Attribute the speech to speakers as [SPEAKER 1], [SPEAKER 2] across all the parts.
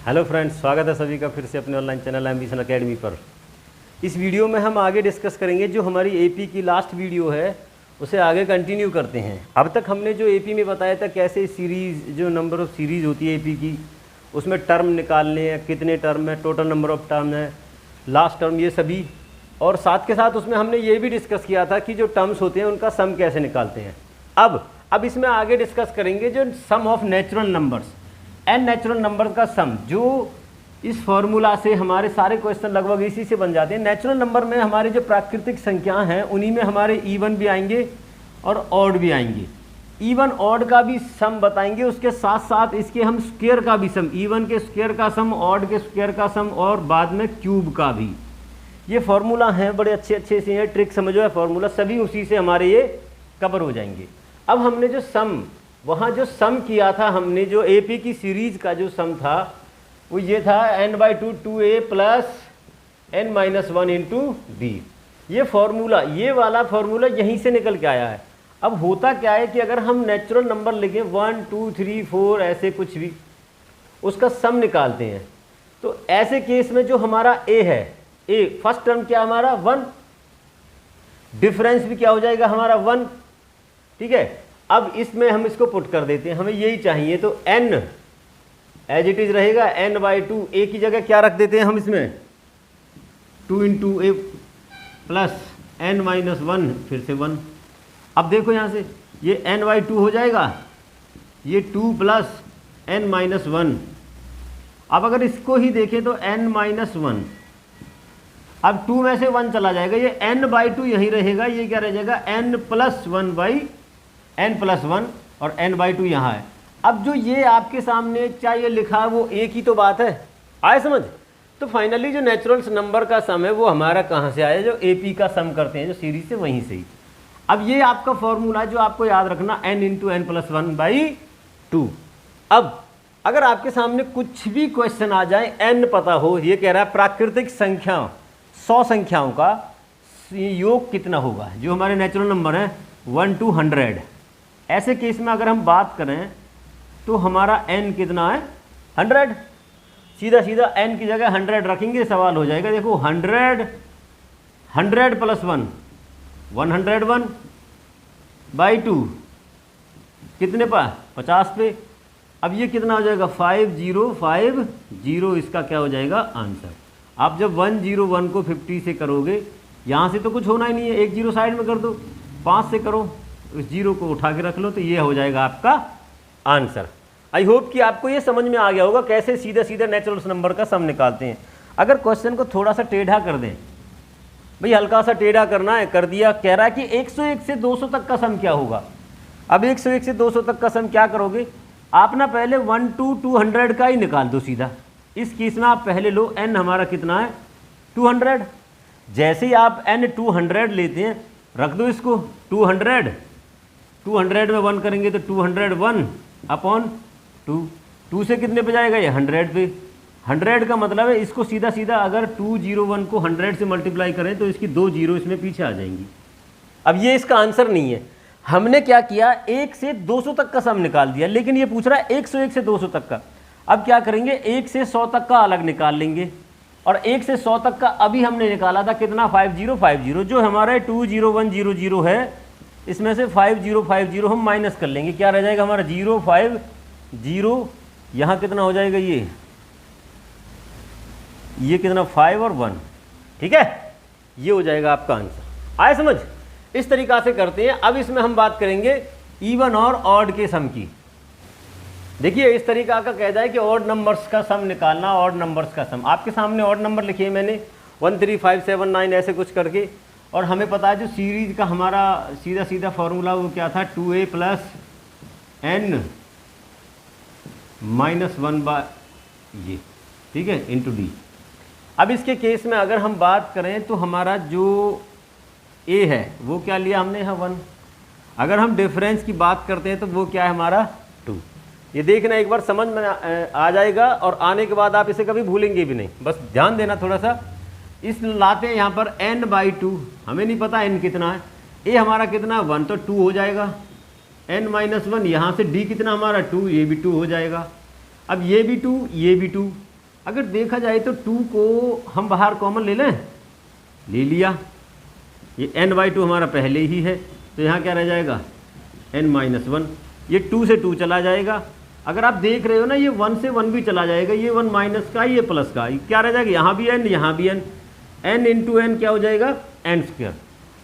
[SPEAKER 1] Hello friends, स्वागत है सभी का फिर से अपने ऑनलाइन चैनल एम्बिशन एकेडमी पर। इस वीडियो में हम आगे डिस्कस करेंगे जो हमारी एपी की लास्ट वीडियो है उसे आगे कंटिन्यू करते हैं। अब तक हमने जो एपी में बताया था कैसे सीरीज़, जो नंबर ऑफ़ सीरीज़ होती है एपी की, उसमें टर्म निकालने हैं, कितने टर्म है, टोटल नंबर ऑफ़ टर्म है, लास्ट टर्म, ये सभी। और साथ के साथ उसमें हमने ये भी डिस्कस किया था कि जो टर्म्स होते हैं उनका सम कैसे निकालते हैं। अब इसमें आगे डिस्कस करेंगे जो sum of natural numbers, n natural number का सम, जो इस फॉर्मूला से हमारे सारे क्वेश्चन लगभग इसी से बन जाते हैं। नेचुरल नंबर में हमारे जो प्राकृतिक संख्या हैं उन्हीं में हमारे इवन भी आएंगे और ऑड भी आएंगे। इवन ऑड का भी सम बताएंगे, उसके साथ साथ इसके हम स्क्वायर का भी सम, इवन के स्क्वायर का सम, ऑड के स्क्वायर का सम और बाद में क्यूब का भी। ये फार्मूला हैं, बड़े अच्छे से हैं, ट्रिक समझो है फार्मूला, सभी उसी से हमारे ये कवर हो जाएंगे। अब हमने जो सम, वहाँ जो सम किया था हमने, जो एपी की सीरीज का जो सम था वो ये था n/2 2a plus n-1 into B. ये फार्मूला, ये वाला फार्मूला यहीं से निकल के आया है। अब होता क्या है कि अगर हम नेचुरल नंबर लिखें 1 2 3 4 ऐसे कुछ भी, उसका सम निकालते हैं, तो ऐसे केस में जो हमारा a है, a फर्स्ट टर्म क्या हमारा 1, डिफरेंस भी क्या हो जाएगा हमारा 1, ठीक है। अब इसमें हम इसको पुट कर देते हैं, हमें यही चाहिए, तो n एज इट इज रहेगा n/2, a की जगह क्या रख देते हैं हम इसमें 2 इंटू ए प्लस n-1 फिर से 1। अब देखो यहाँ से ये n/2 हो जाएगा, ये 2 प्लस n-1। अब अगर इसको ही देखें तो n-1, अब 2 में से 1 चला जाएगा, ये n/2 यहीं रहेगा, ये क्या रह जाएगा n+1 और n/2 यहाँ है। अब जो ये आपके सामने चाहे ये लिखा है वो एक ही तो बात है, आए समझ। तो फाइनली जो नेचुरल नंबर का सम है वो हमारा कहाँ से आया, जो एपी का सम करते हैं जो सीरीज से, वहीं से ही। अब ये आपका फॉर्मूला जो आपको याद रखना n इंटू n+1/2। अब अगर आपके सामने कुछ भी क्वेश्चन आ जाए, n पता हो, ये कह रहा है प्राकृतिक संख्या 100 संख्याओं का योग कितना होगा, जो हमारे नेचुरल नंबर हैं 1 to 100, ऐसे केस में अगर हम बात करें तो हमारा n कितना है 100। सीधा सीधा n की जगह 100 रखेंगे, सवाल हो जाएगा। देखो 100 प्लस 1 101/2 कितने पर 50 पे। अब ये कितना हो जाएगा 5050, इसका क्या हो जाएगा आंसर। आप जब 101 को 50 से करोगे, यहाँ से तो कुछ होना ही नहीं है, एक जीरो साइड में कर दो, 5 से करो, इस जीरो को उठा के रख लो, तो ये हो जाएगा आपका आंसर। आई होप कि आपको ये समझ में आ गया होगा कैसे सीधा सीधा नेचुरल नंबर का सम निकालते हैं। अगर क्वेश्चन को थोड़ा सा टेढ़ा कर दें, भाई हल्का सा टेढ़ा करना है, कर दिया, कह रहा है कि 101 से 200 तक का सम क्या होगा। अब 101 से 200 तक का सम क्या करोगे आप ना, पहले 1 to 200 का ही निकाल दो सीधा। इस केस में आप पहले लो n हमारा कितना है 200। जैसे ही आप n 200 लेते हैं, रख दो इसको 200 में 1 करेंगे तो 201/2। 2 से कितने पे जाएगा ये 100 पे। 100 का मतलब है इसको सीधा सीधा अगर 201 को 100 से मल्टीप्लाई करें तो इसकी 2 जीरो इसमें पीछे आ जाएंगी। अब ये इसका आंसर नहीं है। हमने क्या किया, 1 से 200 तक का सम निकाल दिया, लेकिन ये पूछ रहा है 101 से 200 तक का। अब क्या करेंगे, 1 से 100 तक का अलग निकाल लेंगे, और 1 से 100 तक का अभी हमने निकाला था कितना 5050, जो हमारा 20100 है, इसमें से 5050 हम माइनस कर लेंगे, क्या रह जाएगा हमारा 050। यहाँ कितना हो जाएगा, ये कितना 5 और 1, ठीक है, ये हो जाएगा आपका आंसर। आए समझ। इस तरीका से करते हैं। अब इसमें हम बात करेंगे इवन और ऑड के सम की। देखिए इस तरीका का कहता है कि ऑड नंबर्स का सम निकालना, ऑड नंबर्स का सम। आपके सामने ऑड नंबर लिखे हैं मैंने 1 3 5 7 9 ऐसे कुछ करके, और हमें पता है जो सीरीज का हमारा सीधा सीधा फॉर्मूला वो क्या था 2a प्लस n-1 ये, ठीक है, इंटू डी। अब इसके केस में अगर हम बात करें तो हमारा जो a है वो क्या लिया हमने यहाँ 1। अगर हम डिफरेंस की बात करते हैं तो वो क्या है हमारा 2। ये देखना एक बार समझ में आ जाएगा, और आने के बाद आप इसे कभी भूलेंगे भी नहीं, बस ध्यान देना थोड़ा सा। इस लाते हैं यहाँ पर n/2, हमें नहीं पता n कितना है, a हमारा कितना 1 तो 2 हो जाएगा, n-1 यहाँ से d कितना हमारा 2, ये भी 2 हो जाएगा। अब ये भी 2, ये भी 2, अगर देखा जाए तो 2 को हम बाहर कॉमन ले लें, ले लिया, ये n/2 हमारा पहले ही है, तो यहाँ क्या रह जाएगा n-1, ये 2 से 2 चला जाएगा। अगर आप देख रहे हो ना, ये 1 से 1 भी चला जाएगा, ये 1 माइनस का, ये प्लस का, क्या रह जाएगा, यहाँ भी n, यहाँ भी n, n इंटू n क्या हो जाएगा n²।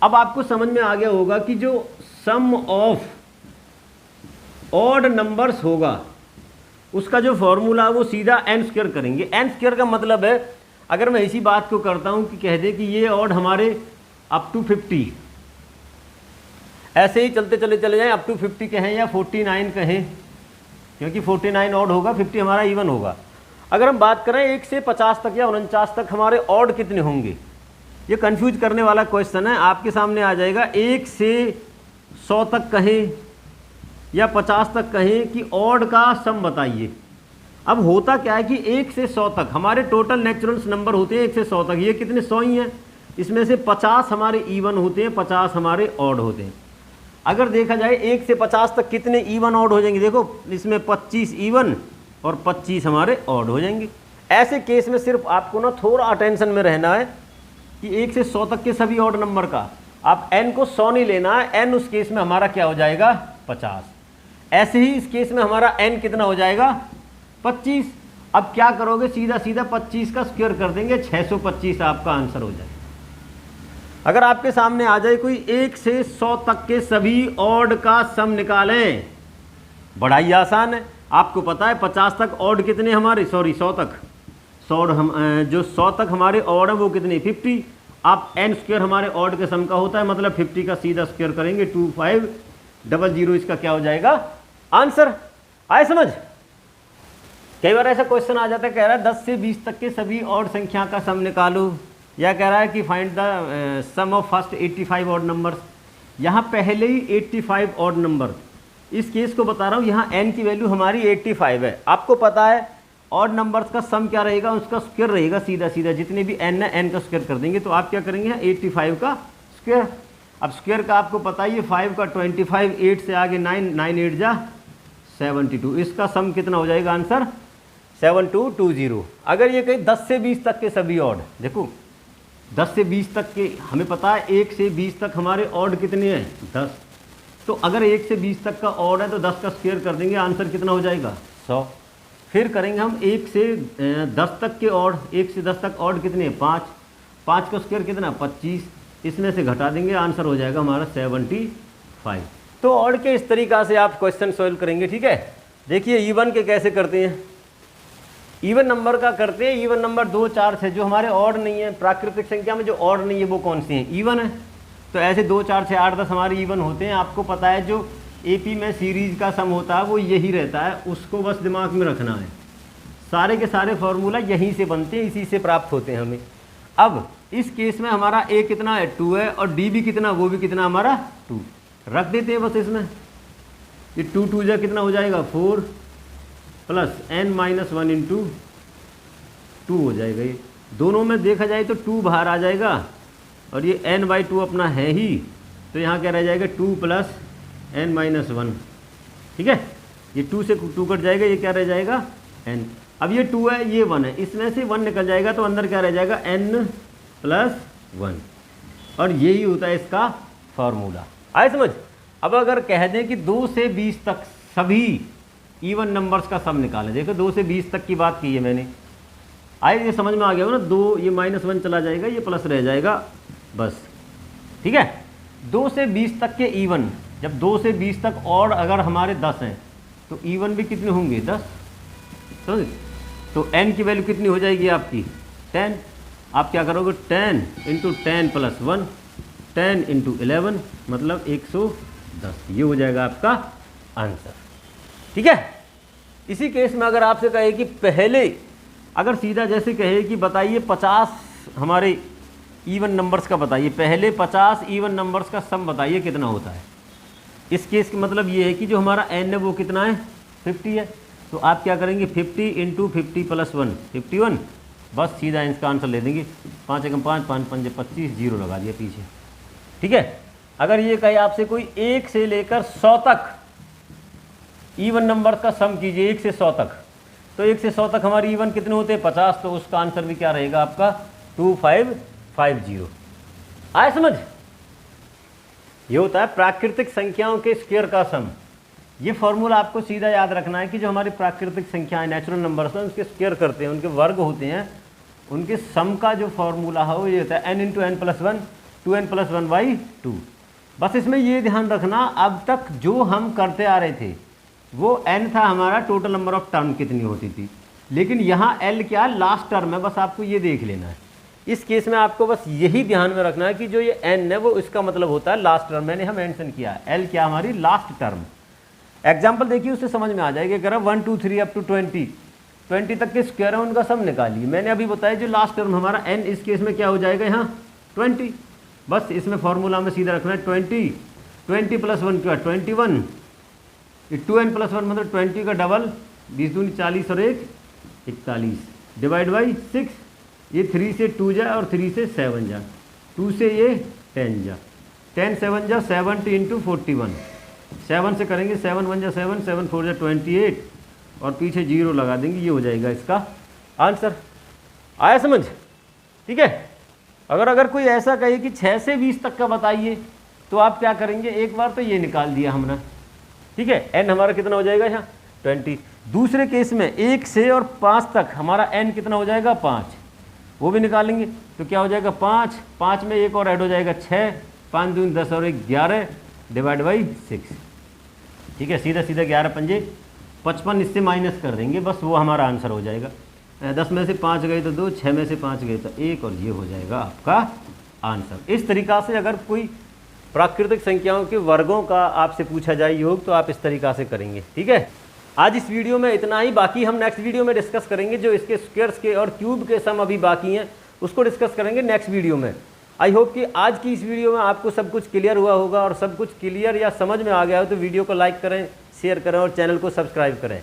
[SPEAKER 1] अब आपको समझ में आ गया होगा कि जो सम ऑफ ऑड नंबर्स होगा उसका जो फॉर्मूला वो सीधा n² करेंगे। n² का मतलब है, अगर मैं इसी बात को करता हूँ कि कह दे कि ये ऑड हमारे अप टू 50, ऐसे ही चलते चले चले जाएं, अप टू 50 कहें या 49 कहें, क्योंकि 49 ऑड होगा, 50 हमारा इवन होगा। अगर हम बात करें 1 से 50 तक या 49 तक हमारे ऑड कितने होंगे, ये कंफ्यूज करने वाला क्वेश्चन है। आपके सामने आ जाएगा 1 से 100 तक कहें या 50 तक कहें कि ऑड का सम बताइए। अब होता क्या है कि 1 से 100 तक हमारे टोटल नेचुरल्स नंबर होते हैं, 1 से 100 तक, ये कितने 100 ही हैं, इसमें से 50 हमारे इवन होते हैं, 50 हमारे ऑड होते हैं। अगर देखा जाए 1 से 50 तक कितने इवन ऑड हो जाएंगे, देखो इसमें 25 इवन और 25 हमारे ऑड हो जाएंगे। ऐसे केस में सिर्फ आपको ना थोड़ा अटेंशन में रहना है कि 1 से 100 तक के सभी ऑड नंबर का आप n को 100 नहीं लेना है, n उस केस में हमारा क्या हो जाएगा 50। ऐसे ही इस केस में हमारा n कितना हो जाएगा 25। अब क्या करोगे, सीधा सीधा 25 का स्क्वायर कर देंगे, 625 आपका आंसर हो जाएगा। अगर आपके सामने आ जाए कोई 1 से 100 तक के सभी ऑड का सम निकालें, बड़ा ही आसान है। आपको पता है 50 तक ऑड कितने हमारे, 100 तक, 100 हम जो 100 तक हमारे ऑड है वो कितने 50। आप n² हमारे ऑड के सम का होता है, मतलब 50 का सीधा स्क्वायर करेंगे 2500, इसका क्या हो जाएगा आंसर। आए समझ। कई बार ऐसा क्वेश्चन आ जाता है, कह रहा है 10 से 20 तक के सभी ऑड संख्या का सम निकालो, या कह रहा है कि find the sum of first 85 odd numbers. यहाँ पहले ही 85 ऑड नंबर, इस केस को बता रहा हूँ, यहाँ n की वैल्यू हमारी 85 है। आपको पता है ऑड नंबर्स का सम क्या रहेगा, उसका स्क्वायर रहेगा, सीधा सीधा जितने भी n है n का स्क्वायर कर देंगे। तो आप क्या करेंगे 85 का स्क्वायर। अब स्क्वायर का आपको पता ही है, 5 का 25, 8 से आगे 9, 9 8 जा 72, इसका सम कितना हो जाएगा आंसर 7220। अगर ये कहीं 10 से 20 तक के सभी ऑड, देखो 10 से 20 तक के हमें पता है, 1 से 20 तक हमारे ऑड कितने हैं 10, तो अगर 1 से 20 तक का ऑड है तो 10 का स्क्वायर कर देंगे, आंसर कितना हो जाएगा 100। फिर करेंगे हम 1 से 10 तक के ऑड, 1 से 10 तक ऑड कितने हैं 5, 5 का स्क्वायर कितना 25, इसमें से घटा देंगे, आंसर हो जाएगा हमारा 75। तो ऑड के इस तरीक़ा से आप क्वेश्चन सॉल्व करेंगे। ठीक है, देखिए इवन के कैसे करते हैं, इवन नंबर का करते हैं। इवन नंबर 2 4 6 जो हमारे ऑड नहीं है, प्राकृतिक संख्या में जो ऑड नहीं है वो कौन सी है, इवन है। तो ऐसे 2 4 6 8 10 हमारे इवन होते हैं। आपको पता है जो एपी में सीरीज का सम होता है वो यही रहता है, उसको बस दिमाग में रखना है। सारे के सारे फॉर्मूला यहीं से बनते हैं, इसी से प्राप्त होते हैं हमें। अब इस केस में हमारा ए कितना है 2 है, और डी भी कितना, वो भी कितना हमारा 2 रख देते हैं बस इसमें। ये 2 2 जा कितना हो जाएगा 4 प्लस n-1 इंटू 2 हो जाएगा। ये दोनों में देखा जाए तो 2 बाहर आ जाएगा, और ये n/2 अपना है ही, तो यहाँ क्या रह जाएगा 2 प्लस n-1। ठीक है, ये 2 से 2 कट जाएगा, ये क्या रह जाएगा n। अब ये 2 है, ये 1 है, इसमें से 1 निकल जाएगा, तो अंदर क्या रह जाएगा n+1, और यही होता है इसका फॉर्मूला। आए समझ। अब अगर कह दें कि 2 से 20 तक सभी इवन नंबर्स का सम निकालें, देखो 2 से 20 तक की बात की है मैंने, आए ये समझ में आ गया हो ना, 2 ये -1 चला जाएगा, ये प्लस रह जाएगा बस। ठीक है, 2 से 20 तक के इवन, जब 2 से 20 तक और अगर हमारे 10 हैं तो इवन भी कितने होंगे 10, समझ। तो n की वैल्यू कितनी हो जाएगी आपकी 10। आप क्या करोगे 10 इंटू 10 प्लस 1, 10 इंटू 11 मतलब 110, ये हो जाएगा आपका आंसर। ठीक है, इसी केस में अगर आपसे कहे कि पहले, अगर सीधा जैसे कहे कि बताइए 50 हमारे इवन नंबर्स का बताइए, पहले 50 इवन नंबर्स का सम बताइए कितना होता है। इस केस का मतलब ये है कि जो हमारा n है वो कितना है 50 है, तो आप क्या करेंगे 50 इंटू 50 प्लस 1 51, बस सीधा इसका आंसर ले देंगे। 5 एकम 5, 5 पंजे 25, 0 लगा दिया पीछे। ठीक है, अगर ये कहे आपसे कोई 1 से लेकर 100 तक इवन नंबर का सम कीजिए, 1 से 100 तक, तो 1 से 100 तक हमारी इवन कितने होते हैं 50, तो उसका आंसर भी क्या रहेगा आपका 2550। आए समझ? ये होता है प्राकृतिक संख्याओं के स्क्वायर का सम। ये फॉर्मूला आपको सीधा याद रखना है कि जो हमारी प्राकृतिक संख्याएं नेचुरल नंबर्स हैं उनके स्क्वायर करते हैं, उनके वर्ग होते हैं, उनके सम का जो फॉर्मूला है वो ये होता है n × n+1 2n+1/2। बस इसमें ये ध्यान रखना, अब तक जो हम करते आ रहे थे वो n था हमारा टोटल नंबर ऑफ टर्म कितनी होती थी, लेकिन यहाँ l क्या लास्ट टर्म है, बस आपको ये देख लेना है। इस केस में आपको बस यही ध्यान में रखना है कि जो ये n है वो इसका मतलब होता है लास्ट टर्म, मैंने हम मेंशन किया है l क्या हमारी लास्ट टर्म। एग्जाम्पल देखिए उससे समझ में आ जाएगा। अगर 1 2 3 अप टू 20 तक के स्क्वायर है उनका सम निकालिए। मैंने अभी बताया जो लास्ट टर्म हमारा n, इस केस में क्या हो जाएगा यहाँ 20। बस इसमें फॉर्मूला में सीधा रखना है 20 + 1 क्या 21, 2n+1 मतलब 20 का डबल, 20 दूनी 40 और 1 41 डिवाइड बाई 6। ये 3 से 2 जा और 3 से 7 जा, 2 से ये 10 जा, 10 7 जा 70 × 41, 7 से करेंगे 7 1 जा 7, 7 4 जा 28 और पीछे 0 लगा देंगे, ये हो जाएगा इसका आंसर। आया समझ? ठीक है। अगर कोई ऐसा कहे कि 6 से 20 तक का बताइए तो आप क्या करेंगे, एक बार तो ये निकाल दिया हमने, ठीक है, n हमारा कितना हो जाएगा यहाँ 20। दूसरे केस में 1 से और 5 तक हमारा n कितना हो जाएगा 5, वो भी निकालेंगे तो क्या हो जाएगा 5, 5 में एक और ऐड हो जाएगा 6, 5 दूनी 10 और 1 11 डिवाइड बाई 6। ठीक है, सीधा सीधा 11 पंजे 55, इससे माइनस कर देंगे, बस वो हमारा आंसर हो जाएगा। 10 में से 5 गए तो 2, 6 में से 5 गए तो 1 और ये हो जाएगा आपका आंसर। इस तरीक़ा से अगर कोई प्राकृतिक संख्याओं के वर्गों का आपसे पूछा जाए योग तो आप इस तरीक़ा से करेंगे। ठीक है, आज इस वीडियो में इतना ही, बाकी हम नेक्स्ट वीडियो में डिस्कस करेंगे। जो इसके स्क्वायर्स के और क्यूब के सम अभी बाकी हैं उसको डिस्कस करेंगे नेक्स्ट वीडियो में। आई होप कि आज की इस वीडियो में आपको सब कुछ क्लियर हुआ होगा और सब कुछ क्लियर या समझ में आ गया हो तो वीडियो को लाइक करें, शेयर करें और चैनल को सब्सक्राइब करें।